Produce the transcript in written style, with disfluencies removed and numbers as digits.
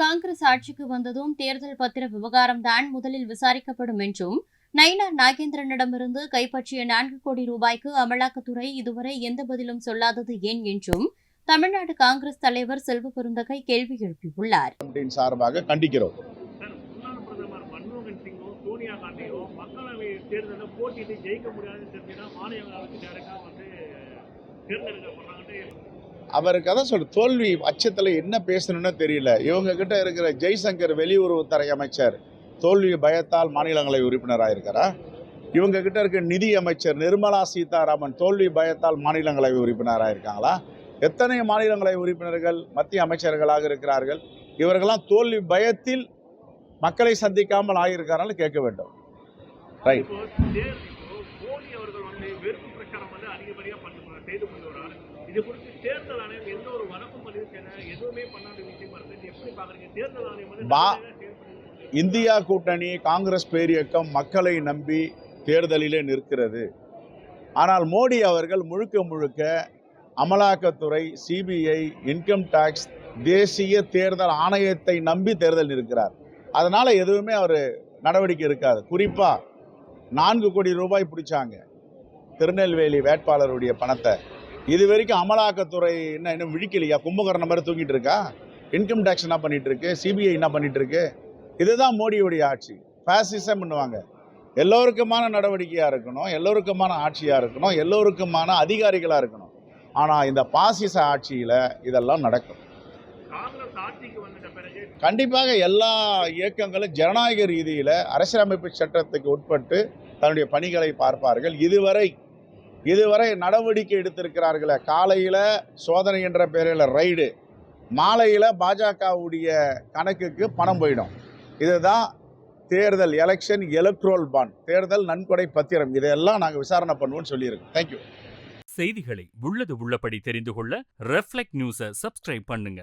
காங்கிரஸ் ஆட்சிக்கு வந்ததும் தேர்தல் பத்திர விவகாரம்தான் முதலில் விசாரிக்கப்படும் என்றும், நயினா நாகேந்திரனிடமிருந்து கைப்பற்றிய 4 கோடி ரூபாய்க்கு அமலாக்கத்துறை இதுவரை எந்த பதிலும் சொல்லாதது ஏன் என்றும் தமிழ்நாடு காங்கிரஸ் தலைவர் செல்வ பெருந்தகை கேள்வி எழுப்பியுள்ளார். சார்பாக கண்டிக்கிறோம். அவருக்கு அதான் சொல்ற தோல்வி அச்சத்தில் என்ன பேசணும்னு தெரியல. இவங்க கிட்ட இருக்கிற ஜெய்சங்கர் வெளியுறவுத்துறை அமைச்சர் தோல்வி பயத்தால் மாநிலங்களவை உறுப்பினராக இருக்கிறா. இவங்க கிட்ட இருக்க நிதி அமைச்சர் நிர்மலா சீதாராமன் தோல்வி பயத்தால் மாநிலங்களவை உறுப்பினராக இருக்காங்களா? எத்தனை மாநிலங்களவை உறுப்பினர்கள் மத்திய அமைச்சர்களாக இருக்கிறார்கள்? இவர்களாம் தோல்வி பயத்தில் மக்களை சந்திக்காமல் ஆகியிருக்கார்கள் கேட்க வேண்டும். ரைட். இந்தியா கூட்டணி காங்கிரஸ் பேரியக்கம் மக்களை நம்பி தேர்தலிலே நிற்கிறது. ஆனால் மோடி அவர்கள் முழுக்க முழுக்க அமலாக்கத்துறை, சிபிஐ, இன்கம் டாக்ஸ், தேசிய தேர்தல் ஆணையத்தை நம்பி தேர்தல் நிற்கிறார். அதனால எதுவுமே அவர் நடவடிக்கை இருக்காது. குறிப்பா 4 கோடி ரூபாய் பிடிச்சாங்க திருநெல்வேலி வேட்பாளருடைய பணத்தை. இது வரைக்கும் அமலாக்கத்துறை இன்னும் விழிக்கலையா? கும்பகரணம் மாதிரி தூங்கிட்டு இருக்கா? இன்கம் டேக்ஸ் என்ன பண்ணிட்டு இருக்கு? சிபிஐ என்ன பண்ணிட்டு இருக்கு? இதுதான் மோடியுடைய ஆட்சி. பாசிசம் பண்ணுவாங்க. எல்லோருக்குமான நடவடிக்கையா இருக்கணும், எல்லோருக்குமான ஆட்சியா இருக்கணும், எல்லோருக்குமான அதிகாரிகளா இருக்கணும். ஆனா இந்த பாசிச ஆட்சியில இதெல்லாம் நடக்கும். கண்டிப்பாக எல்லா இயக்கங்களும் ஜனநாயக ரீதியில அரசியலமைப்பு சட்டத்துக்கு உட்பட்டு தன்னுடைய பணிகளை பார்ப்பார்கள். இதுவரை நடவடிக்கை எடுத்திருக்கிறார்களே, காலையில சோதனை என்ற பெயரில் ரைடு, மாலையில பாஜகவுடைய கணக்குக்கு பணம் போயிடும். இதுதான் தேர்தல் எலெக்ஷன் எலக்ட்ரோல் பாண்ட், தேர்தல் நன்கொடை பத்திரம். இதெல்லாம் நாங்கள் விசாரணை பண்ணுவோம்னு சொல்லியிருக்கோம். தேங்க்யூ. செய்திகளை உள்ளது உள்ளபடி தெரிந்து கொள்ள ரெஃப்ளெக்ட் நியூஸை சப்ஸ்கிரைப் பண்ணுங்க.